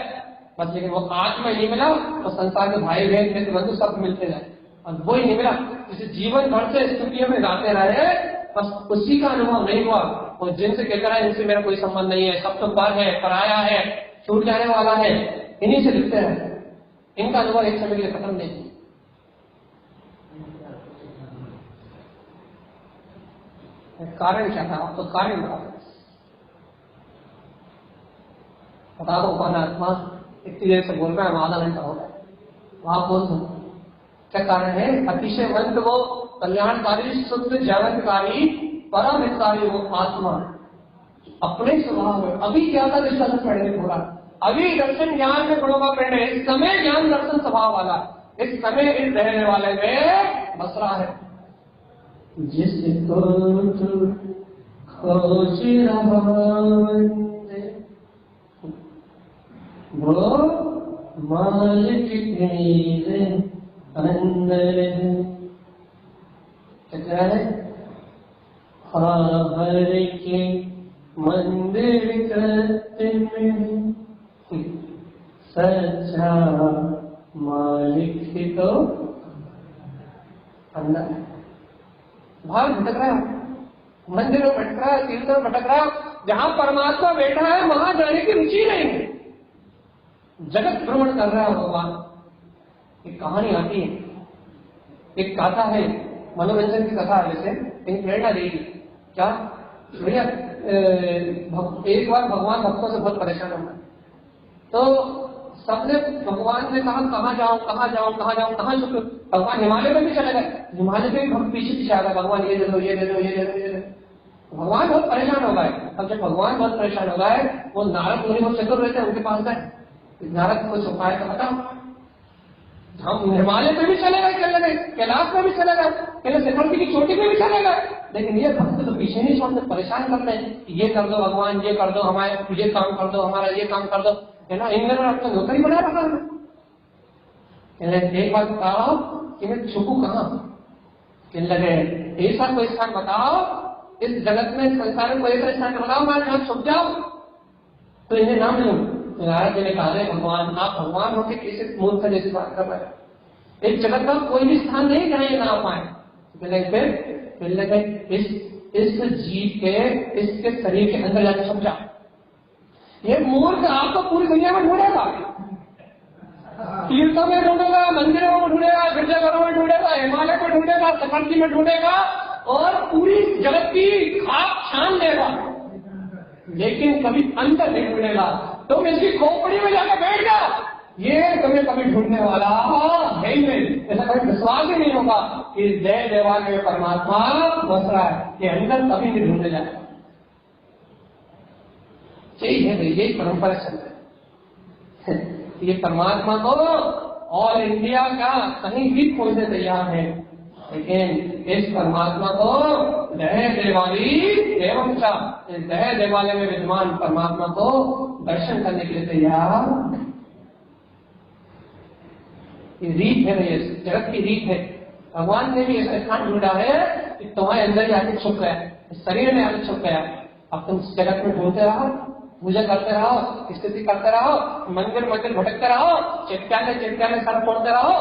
बस। लेकिन वो आत्मा नहीं मिला तो संसार के भाई बहन मित्र बंधु सब मिलते जाए, और वो ही नहीं मिला। इसे जीवन भर से स्थितियों में गाते रहे, बस उसी का अनुभव नहीं हुआ। और जिनसे कहता रहा इनसे मेरा कोई संबंध नहीं है, सब तो पर है, पराया है, छूट जाने वाला है, इन्हीं से लिखते रहे। इनका अनुभव एक समय के लिए खत्म नहीं। कारण क्या था? तो कारण बता दो। आत्मा इतनी देर से बोल रहा है, आधा घंटा हो गया, वहां बोल दो क्या कारण है? अतिशय मंद वो कल्याणकारी, शुद्ध जानकारी, परम हितकारी वो आत्मा अपने स्वभाव में अभी क्या था दर्शन पढ़ने पूरा, अभी दर्शन ज्ञान में गुणों का पिंड है, इस समय ज्ञान दर्शन स्वभाव वाला, इस समय इस रहने वाले में बस रहा है। जिसको तू खोज रहा वो मालिक तेरे अंदर कितना है? हर के मंदिर करते में सच्चा मालिक तो अंदर है। बाहर भटक रहा है, मंदिर में भटक रहा है, तीर्थों में भटक रहा है, जहां परमात्मा बैठा है वहां जाने की रुचि नहीं है, जगत भ्रमण कर रहा है भगवान। एक कहानी आती है, एक गाथा है, मनोरंजन की कथा है, वैसे कहीं प्रेरणा देगी क्या भैया। एक बार भगवान भक्तों से बहुत परेशान होगा, तो सबने भगवान ने कहा कहाँ जाओ कहाँ जाओ कहाँ जाओ कहाँ छुपे, भगवान हिमालय में भी चले गए, हिमालय में भी पीछे पीछे आ गए, भगवान ये दे दो ये दे दो ये दे दो ये दे दो। भगवान बहुत परेशान हो गए। अब जब भगवान बहुत परेशान हो गए, वो नारद मुनि वो चतुर रहते उनके पास गए, नारद कुछ उपाय का बताओ। हम हिमालय में भी चले गए, कैलाश में भी चले गए, कैलाश शिखर की चोटी में भी चले गए, लेकिन ये भक्त तो पीछे नहीं छोड़ते, परेशान कर रहे हैं, ये कर दो भगवान, ये कर दो, हमारे ये काम कर दो, हमारा ये काम कर दो, है ना। इन दिनों अपना नौकरी बना रखा है। एक बात बताओ कि मैं छुपू कहाँ, लगे ऐसा कोई स्थान बताओ इस जगत में, संसार में कोई ऐसा स्थान बताओ मैं यहाँ छुप जाओ तो इन्हें नाम लूं। नारद जी ने कहा भगवान आप भगवान होके किसी मूर्ख जैसी बात कर रहे हैं, इस जगत का कोई भी स्थान नहीं जहाँ ये ना आ पाए। फिर लगे इस जीव के इसके शरीर के अंदर जाकर छुप जाओ। ये मूर्ख आपको पूरी दुनिया में ढूंढेगा, तीर्थों में ढूंढेगा, मंदिरों में ढूंढेगा, गिरजाघरों में ढूंढेगा, हिमालय को ढूंढेगा, सफरती में ढूंढेगा और पूरी जगत की खाक छान लेगा, लेकिन कभी अंदर नहीं ढूंढेगा। तुम इसकी खोपड़ी में जाकर बैठ जाओ, ये तुम्हें कभी ढूंढने वाला है ही नहीं। ऐसा कभी विश्वास ही नहीं होगा कि जय देवालय में परमात्मा बस रहा है, ये अंदर कभी नहीं ढूंढने जाएगा। यही है, यही परंपरा चल रही है। ये परमात्मा को ऑल इंडिया का कहीं भी खोजने तैयार है, लेकिन इस परमात्मा को दह देवाली एवं चा, इस दह देवालय में विद्यमान परमात्मा को दर्शन करने के लिए तैयार। ये रीत है, ये जगत की रीत है। भगवान ने भी ऐसा स्थान ढूंढा है कि तुम्हारे अंदर ही आके छुप गया, शरीर में आके छुप गया। अब तुम इस जगत में ढूंढते रहो, पूजा करते रहो, स्थिति करते रहो, मंदिर मंदिर भटकते रहो, चिटकाने सर फोड़ते रहो,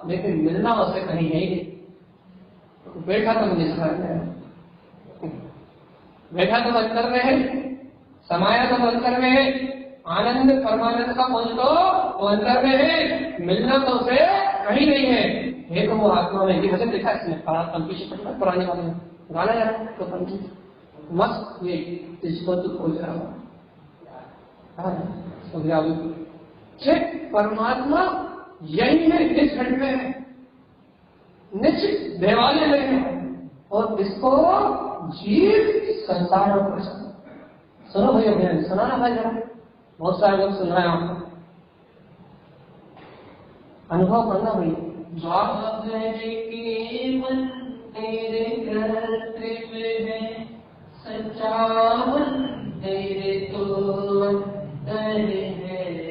लेकिन मिलना उसे कहीं है ही नहीं। बैठा तो निष्फल है, बैठा तो अंतर में है, समाया तो अंतर में है, आनंद परमानंद का पहुंच तो अंतर में है, मिलना तो उसे कहीं नहीं है। तो वो आत्मा में ये वजह देखा इसने पुराने वाले गाना जा रहा तो पंची मस्त ये इसको तो खोज रहा हूँ परमात्मा यही है, इस घट में है, निश्चित देवालय में है, और इसको जीव संसार में परेशान। सुनो भैया बहन, सुना ना भाई जरा, बहुत सारे लोग सुन रहे हैं आपको, अनुभव करना भैया। तेरे कर्तव्य है सच्चा तेरे तो है,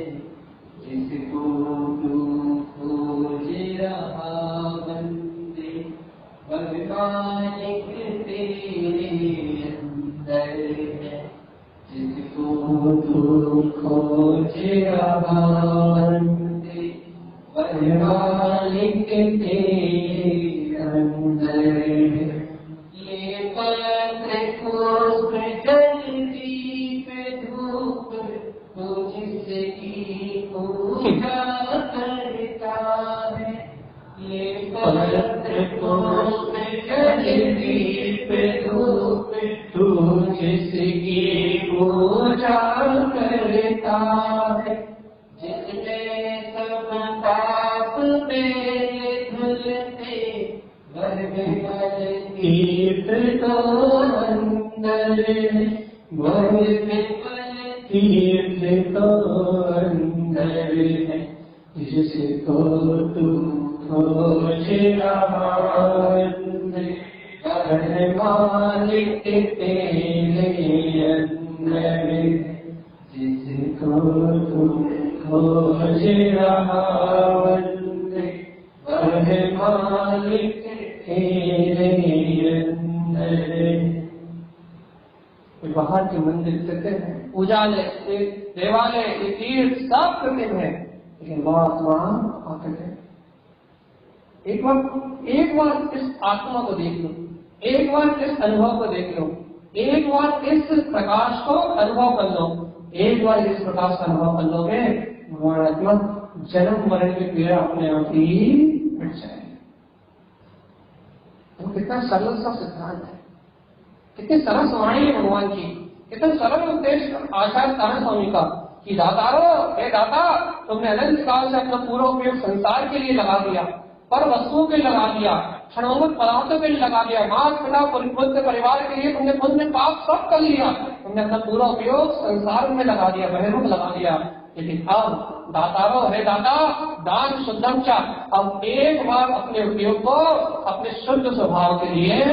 जिसको तू खोज रहा बंदे भगवानिक तेरे अंदर है, जिसको तू खोज रहा बंदे भगवानिक तेरे अंदर है। ये पत्र को जल्दी पे धूप जिसकी पूजा करता है, ये पवित्र को जल्दी पे धूप तू जिसकी पूजा करता है, जिसमें सब पाप मेरे धुलते वर्ग तीर्थ तो अंदर तीर्थ तो अंदर है, जिसको तू खोज रहा मालिक तेरे अंदर, जिसको तू खोज रहा मालिक तेरे अंदर। बाहर के मंदिर कृत्रिम है, पूजालय देवालय तीर्थ सब कृत्रिम है, लेकिन महात्मा आते हैं। एक बार इस आत्मा को देख लो, एक बार इस अनुभव को देख लो, एक बार इस प्रकाश को अनुभव कर लो, एक बार इस प्रकाश का अनुभव कर लोगे, भगवान आत्मा जन्म मरण की पीड़ा अपने आप ही मिट जाएगी। तो कितना सरल सा सिद्धांत है, कितनी सरल वाणी है भगवान की, कितना सरल उद्देश्य आचार्य तारा स्वामी का, कि दातारो, हे दाता, तुमने अनंत काल से अपना पूरा उपयोग संसार के लिए लगा दिया, पर वस्तुओं के लिए लगा दिया, क्षणोन्मुख पदार्थों के लिए लगा दिया, माँ पिता पुत्र परिवार के लिए तुमने पुण्य पाप सब कर लिया, तुमने अपना पूरा उपयोग संसार में लगा दिया, बहिर्मुख लगा दिया। लेकिन अब दातारो, हे दाता, दान शुद्धम चा, अब एक बार अपने उपयोग को अपने शुद्ध स्वभाव के लिए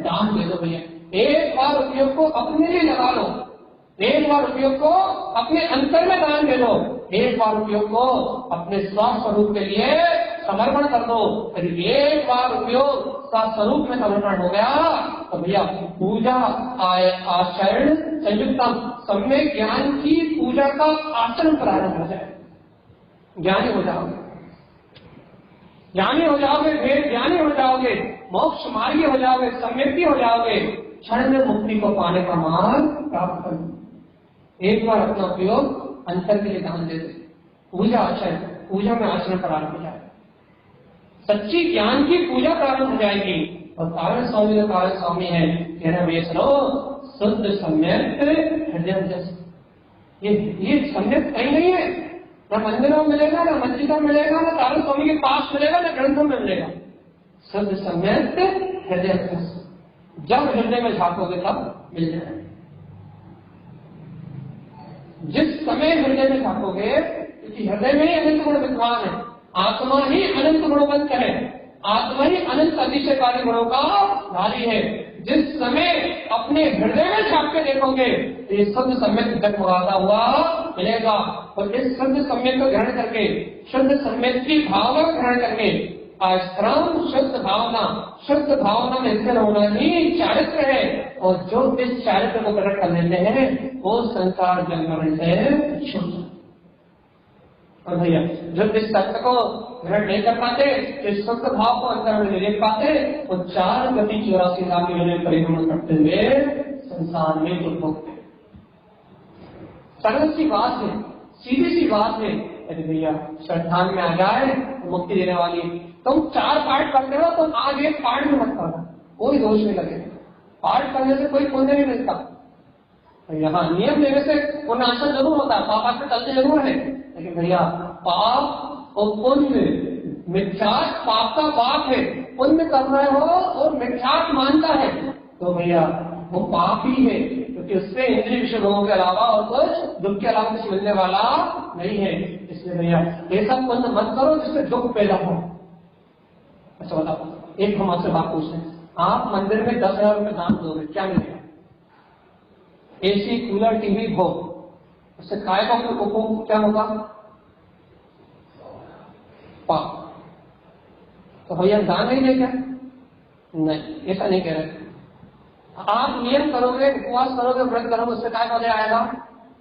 दान दे दो भैया। एक बार उपयोग को अपने लिए लगा लो, एक बार उपयोग को अपने अंतर में दान दे दो, एक बार उपयोग को अपने स्वस्वरूप के लिए समर्पण कर दो। यदि एक बार उपयोग का स्वरूप में समर्पण हो गया तो भैया पूजा आचरण संयुक्तम, सम्यक ज्ञान की पूजा का आचरण प्रारंभ हो जाए। ज्ञानी हो जाओगे, ज्ञानी हो जाओगे, वेद ज्ञानी हो जाओगे, मोक्ष मार्गी हो जाओगे, सम्यक्ति हो जाओगे, क्षण में मुक्ति को पाने का मार्ग प्राप्त करो। एक बार अपना उपयोग अंतर के लिए दान दे दे, पूजा आचरण, पूजा में आचरण प्रारंभ हो जाए, सच्ची ज्ञान की पूजा प्रारंभ हो जाएगी। और कारण स्वामी जो कारण स्वामी है, कहना वे सुनो, शुद्ध सम्यक हृदय, ये सम्यक कहीं नहीं है, न मंदिरों में मिलेगा, न मस्जिदों में मिलेगा, न कारण स्वामी के पास मिलेगा, न ग्रंथों में मिलेगा। शुद्ध सम्यक हृदय, जब हृदय में झांकोगे तब मिल जाएगा। जिस समय हृदय में झांकोगे, क्योंकि हृदय में ही अनंत गुण विद्वान है, आत्मा ही अनंत गुणवंत है, आत्मा ही अनंत अतिशयकारी गुणों का धारी है। जिस समय अपने हृदय में झांक के देखोगे तो ये शुद्ध सम्यक जगमगाता हुआ मिलेगा। और इस शुद्ध सम्यक को ग्रहण करके, शुद्ध सम्यक की भावना को ग्रहण करके, आश्रम शुद्ध भावना में स्थिर होना ही चारित्र है। और जो इस चारित्र को प्रकट कर लेते हैं वो संसार जन्म से शुद्ध। और भैया जो इस तत्व को ग्रहण नहीं कर पाते, इस शुद्ध भाव को अंतर में नहीं देख पाते, वो 4 लाख में परिभ्रमण करते हुए संसार में दुर्भोगते। सरल सी बात है, सीधी सी बात है। अरे भैया श्रद्धान में आ जाए तो मुक्ति देने वाली, तुम 4 पाठ करते हो, तुम आज एक पाठ में मत करना, कोई दोष नहीं लगेगा। पाठ करने से कोई पुण्य नहीं मिलता। यहाँ नियम लेने से पुण्य आचरण जरूर होता है, पाप आचरण चलते जरूर है, लेकिन भैया पाप और पुण्य, मिथ्यात पाप का बाप है, पुण्य कर रहे हो और मिथ्यात मानता है तो भैया वो पाप ही है, क्योंकि उससे इंद्रिय विषय भोगों के अलावा और कुछ दुख के अलावा कुछ मिलने वाला नहीं है। इसलिए भैया ये सब पुण्य मत करो जिससे दुख पैदा हो। अच्छा बताओ, एक हम आपसे बात पूछते हैं, आप मंदिर में 10,000 रुपये दान दोगे, क्या मिलेगा? एसी, कूलर, टीवी भोग, उससे काय का उपभोग क्या होगा? पाप। तो भैया दान नहीं देगा? नहीं, ऐसा नहीं कह रहे। आप नियम करोगे, उपवास करोगे, व्रत करोगे, उससे काय फायदा आएगा?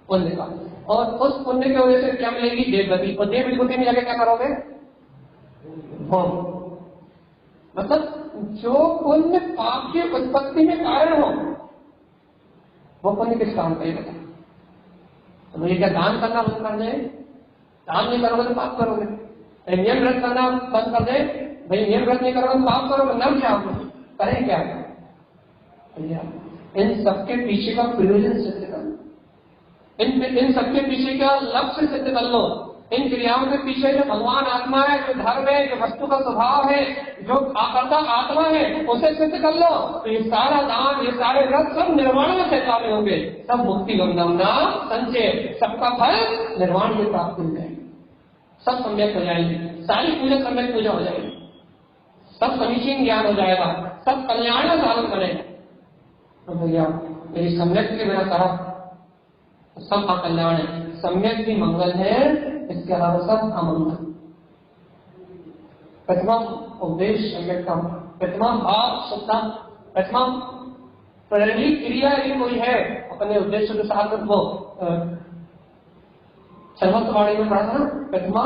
पुण्य का। और उस पुण्य की वजह से क्या मिलेगी? देवगति। और देव विभूति में जाके क्या करोगे? भोग। मतलब जो पुण्य पाप की उत्पत्ति में कारण हो वो पुण्य किस काम का? ये बता। तो भैया क्या दान करना बंद कर दे? दान नहीं करोगे तो पाप करोगे। नियम व्रत करना बंद कर दे, भाई नियम व्रत नहीं करोगे तो पाप करोगे, नर्म जाओगे, करें क्या? भैया इन सबके पीछे का प्रयोजन सिद्ध कर लो, इन सबके पीछे का लक्ष्य सिद्ध कर लो। इन क्रियाओं के पीछे जो भगवान आत्मा है, जो धर्म है, जो वस्तु का स्वभाव है, जो आकर्ता आत्मा है, उसे सिद्ध कर लो। तो ये सारा दान, ये सारे व्रत सब निर्वाण में सहकार्य होंगे, सब मुक्ति गंगमना संचय, सबका फल निर्वाण की प्राप्ति हो जाएगी, सब सम्यक हो जाएंगे, सारी पूजा सम्यक पूजा हो जाएगी, सब समीचीन ज्ञान हो जाएगा, सब कल्याण का साधन बनेगा। तो भैया मेरी सम्यक के बिना कहा सब अकल्याण है, सम्यक भी मंगल है, इसके अलावा सब अमंगल। प्रथम उपदेश सम्यक का, प्रथमा भाव श्रद्धा, प्रथमा प्रेरणी क्रिया यदि कोई है अपने उद्देश्य के साथ वो सर्वस्वाणी में पढ़ा था, प्रथमा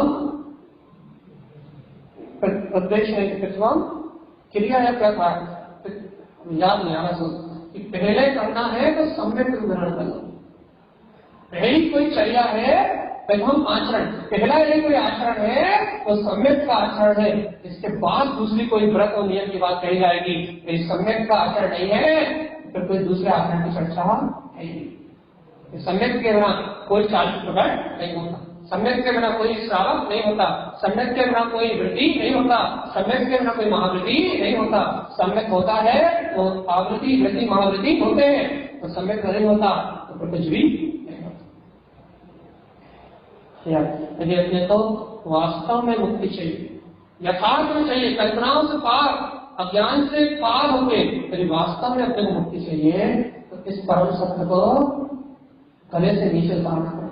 उद्देश्य है, प्रथमा क्रिया है, क्या था याद नहीं आ रहा, कि पहले करना है तो सम्यक ग्रहण कर लो। पहली कोई चर्या है, प्रथम आचरण, पहला यदि कोई आचरण है तो सम्यक का आचरण है, इसके बाद दूसरी कोई व्रत और नियम की बात कही जाएगी। यदि सम्यक का आचरण नहीं है फिर कोई दूसरे आचरण की चर्चा है नहीं। सम्यक के बिना कोई चार्ज प्रोडक्ट नहीं होता, सम्यक के बिना कोई श्रावक नहीं होता, सम्यक के बिना कोई वृत्ति नहीं होता, सम्यक के बिना कोई महावृत्ति नहीं होता। सम्यक होता है तो आवृत्ति वृत्ति महावृत्ति होते हैं, तो सम्यक नहीं होता तो कुछ भी नहीं होता। तो वास्तव में मुक्ति चाहिए, यथार्थ में चाहिए, कल्पनाओं से पार, अज्ञान से पार होके यदि वास्तव में अपने को मुक्ति चाहिए तो इस परम सत्य को गले से नीचे उतारना पड़ेगा।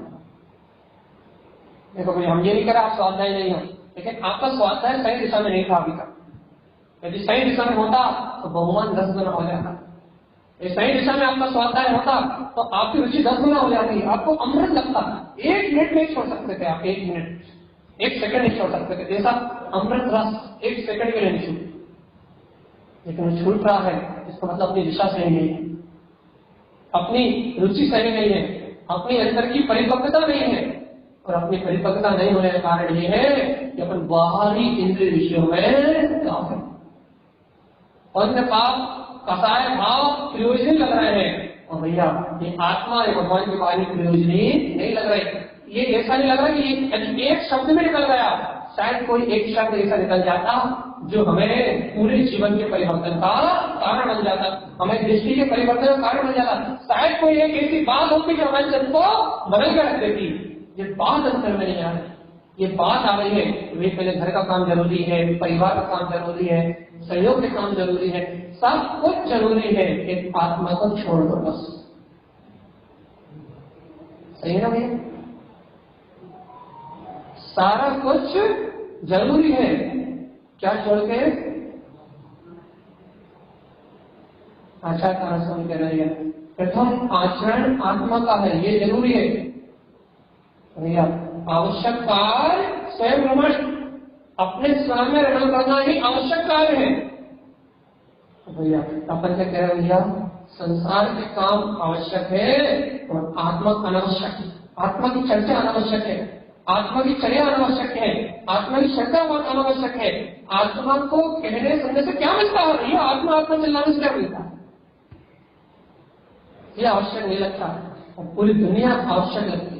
देखो भाई, हम ये नहीं करें आप स्वाध्याय नहीं हो, लेकिन आपका स्वाध्याय सही दिशा में नहीं था अभी तक। यदि सही दिशा में होता तो बहुमान 10 गुना हो जाता। यदि सही दिशा में आपका स्वाध्याय होता तो आपकी रुचि 10 गुना हो जाती, आपको अमृत लगता। 1 मिनट नहीं छोड़ सकते थे आप, 1 मिनट, 1 सेकंड नहीं छोड़ सकते थे। जैसा अमृत रस 1 सेकंड के लिए नहीं छूट, लेकिन वो छूट रहा है, इसका मतलब अपनी दिशा सही नहीं है, अपनी रुचि सही नहीं है, अपनी अंदर की परिपक्वता नहीं है। और अपनी परिपक्वता नहीं होने का कारण ये है कि अपन बाहरी इंद्रिय विषयों में काम है, और इनके पाप कसाय भाव प्रयोजन लग रहे हैं। और भैया ये आत्मा ये भगवान की वाणी प्रयोजनी नहीं लग रहे। ये ऐसा नहीं लग रहा कि यदि एक शब्द में निकल गया, शायद कोई एक शब्द ऐसा निकल जाता जो हमें पूरे जीवन के परिवर्तन का कारण बन जाता, हमें दृष्टि के परिवर्तन का कारण बन जाता। शायद कोई एक ऐसी बात होती जो हमारे जन को बदल कर रख देती। ये बात अंतर में नहीं आ रही, ये बात आ रही है वे पहले घर का काम जरूरी है, परिवार का काम जरूरी है, सहयोग के काम जरूरी है, सब कुछ जरूरी है, एक आत्मा को छोड़ दो बस। सही है ना भैया? सारा कुछ जरूरी है, क्या छोड़ के? आचार्य स्वामी कह रहे हैं प्रथम आचरण आत्मा का है, ये जरूरी है भैया। आवश्यक कार्य स्वयं रमण, अपने स्वयं में रमण करना ही आवश्यक कार्य है भैया। अपन क्या कह रहे हैं भैया? संसार के काम आवश्यक है और आत्मा अनावश्यक है। आत्मा की चर्चा अनावश्यक है, आत्मा की चर्या अनावश्यक है, आत्मा की श्रद्धा बहुत अनावश्यक है। आत्मा को कहने सुनने से क्या मिलता है भैया? आत्मा आत्मा चिल्लाने से क्या मिलता है? ये आवश्यक नहीं लगता, और पूरी दुनिया आवश्यक लगती है।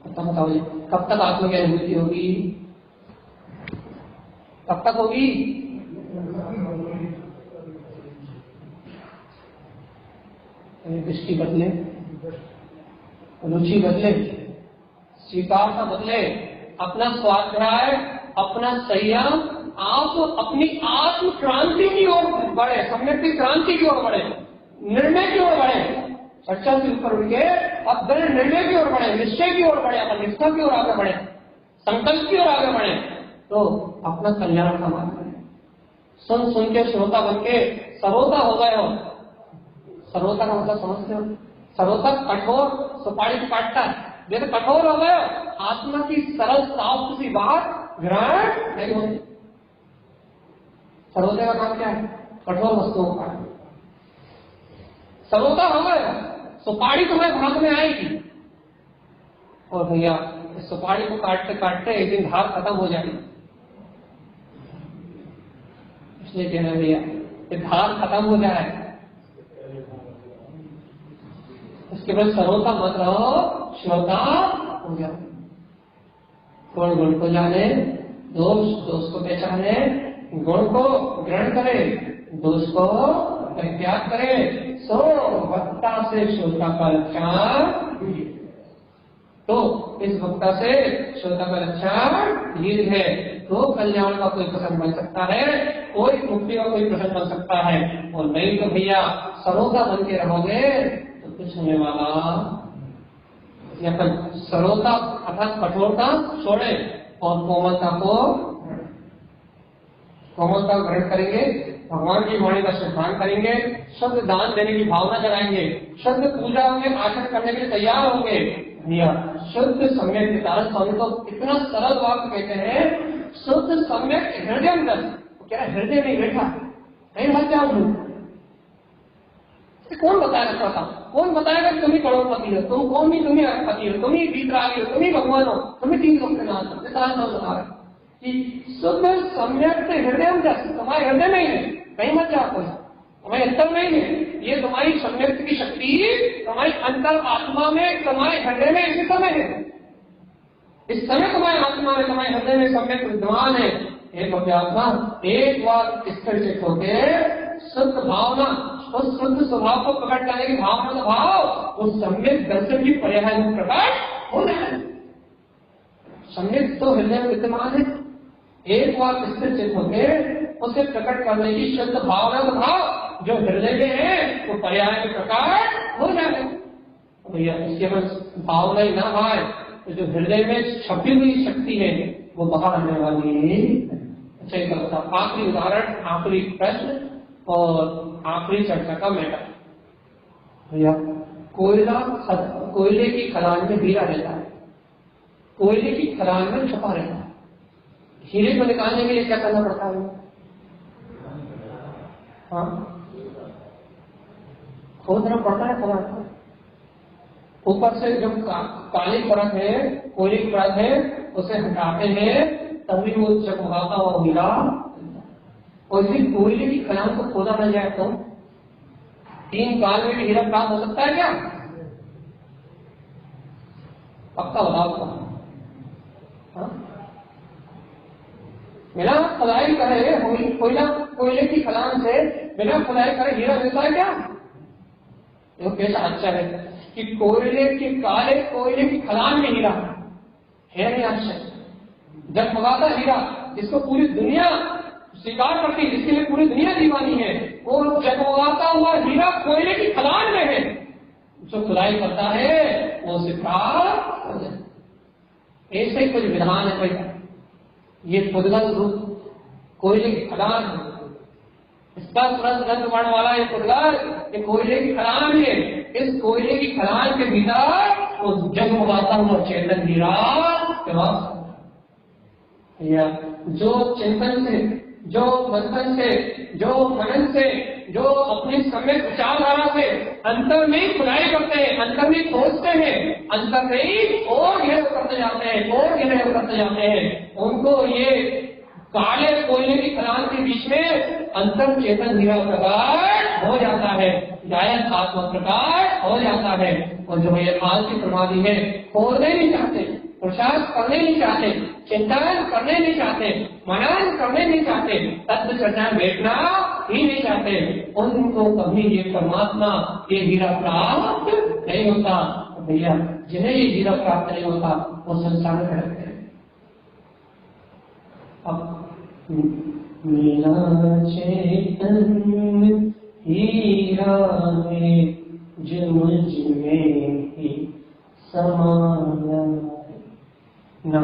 तो बताओ जी, कब तक आत्मा की अनुभूति होगी? कब तक होगी? दृष्टि बदले, रुचि बदले, स्वीकारता बदले, अपना स्वाध्याय, अपना संयम, आप अपनी आत्म क्रांति की ओर बढ़े, सम्यक की क्रांति की ओर बढ़े, निर्णय की ओर बढ़े। चर्चा से ऊपर उठ के अब बड़े निर्णय की ओर बढ़े, निश्चय की ओर बढ़े, अपन निष्ठा की ओर आगे बढ़े, संकल्प की ओर आगे बढ़े, तो अपना कल्याण का मार्ग है। सुन सुन के श्रोता बन के सरोता हो गए हो। सरोता का मतलब समझते हो? सरोता कठोर सुपारी काटता है, जैसे कठोर हो गए हो, आत्मा की सरल साफ सी बात ग्रहण नहीं होती। सरोते का नाम क्या है? कठोर वस्तुओं का। सरोता हो गए, सुपारी तुम्हें भाग में आएगी, और भैया इस सुपारी को काटते काटते एक दिन धार खत्म हो जाएगी। इसलिए कहना भैया ये धार खत्म हो जाए, इसके बाद सरोता मत रहो, श्रोता हो जाओ। गुण गुण को जाने, दोष दोष को पहचाने, गुण को ग्रहण करे, दोष को परित्याग करे, सो वक्ता से श्रोता का लक्षण। तो इस वक्ता से श्रोता का लक्षण ये है, तो कल्याण का कोई प्रसंग बन सकता है, कोई मुक्ति का कोई प्रसंग बन सकता है, और नहीं तो भैया सरोता बन के रहोगे तो कुछ होने वाला। अपन सरोता अर्थात कठोरता छोड़े और कोमलता ग्रहण करेंगे, भगवान की वाणी का श्रद्धान करेंगे, शुद्ध दान देने की भावना जगाएंगे, शुद्ध पूजा में आचरण करने के लिए तैयार होंगे भैया। शुद्ध सम्यक विचार स्वामी तो इतना सरल वाक्य कहते हैं, शुद्ध सम्यक हृदय अंदर, क्या हृदय नहीं बैठा कहीं मत जाओ। कौन बताएगा श्रोता? कौन बताएगा कि तुम ही करोड़पति हो? तुम कौन भी? तुम ही अरबपति हो, तुम ही वीतरागी हो, तुम ही भगवान हो, तुम ही 3 लोग के नाम हो। बता रहा कि शुद्ध सम्यक हृदय अंदर, तुम्हारे हृदय में ही है, कहीं मत जाओ कोई। तुम्हारे अंतर नहीं है, ये तुम्हारी सम्यक की शक्ति तुम्हारी अंतर आत्मा में, तुम्हारे हृदय में इस समय है। इस समय तुम्हारे आत्मा में, तुम्हारे हृदय में सम्यक विद्यमान है। एक आत्मा एक बार स्थिर चित्त होके शुद्ध भावना, उस शुद्ध स्वभाव को प्रकट करने की भावना का भाव उस सम्यक दर्शन की पर्याय में प्रकट हो रहा है। सम्यक तो हृदय में विद्यमान है, एक बार स्थिर चित्त होके उसे प्रकट करने की शुद्ध भावना का भाव जो हृदय में है वो पर्याय में प्रकट हो जाए। भैया केवल भावना ही ना आए तो जो हृदय में छपी हुई शक्ति है वो बाहर आने वाली। अच्छा, आखिरी उदाहरण, आखिरी प्रश्न और आखिरी चर्चा का मैटर। भैया कोयले की खदान में हीरा रहता है, कोयले की खदान में छुपा रहता है। हीरे को निकालने के लिए क्या करना पड़ता है? हाँ, खोदना पड़ता है खदान को। ऊपर से जो काली परत है, कोयले की परत है, उसे हटाते हैं तभी वो चमकाता हुआ हीरा। और इसी कोयले की खदान को खोदा न जाए तो 3 साल में भी हीरा प्राप्त हो सकता है क्या? पक्का बताओ। हाँ? बिना खुदाई करे कोयले की खदान से बिना खुदाई करे हीरा मिलता है क्या? वो कैसा अच्छा है कि काले कोयले की खदान में हीरा है। नहीं आश्चर्य? जगमगाता हीरा जिसको पूरी दुनिया स्वीकार करती है, जिसके लिए पूरी दुनिया दीवानी है, वो जगमगाता हुआ हीरा कोयले की खदान में है। जो खुदाई करता है वो उसे प्राप्त हो जाए। ऐसे कुछ विधान है भाई। ये पुद्गल रूप कोयले की खदान है, इसका तुरंत गंध बढ़ने वाला ये पुद्गल, ये कोयले की खदान है। इस कोयले की खदान के भीतर वो जगमगाता हुआ चेतन हीरा या जो चिंतन से, जो मंथन से, जो मनन से, जो अपनी समय विचारधारा से अंतर में खुदाई करते हैं, अंतर में खोजते हैं, अंतर में और गहरे करते जाते हैं, और गहरे करते जाते हैं, उनको ये काले कोयले की खदान के बीच में अंतर चेतन हीरा प्रकाश हो जाता है, गायन आत्मा प्रकाश हो जाता है। और जो ये आलसी प्रमादी है, खोजने नहीं चाहते, प्रसाद करने नहीं चाहते, चिंतन करने नहीं चाहते, मनन करने नहीं चाहते, तत्व चर्चा में बैठना ही नहीं चाहते, उनको कभी ये परमात्मा, ये हीरा प्राप्त नहीं होता। भैया जिन्हें ये हीरा प्राप्त नहीं होता वो संसार में रहते हैं। अब मेरा चेतन हीरा है जो मुझ में ही समाया न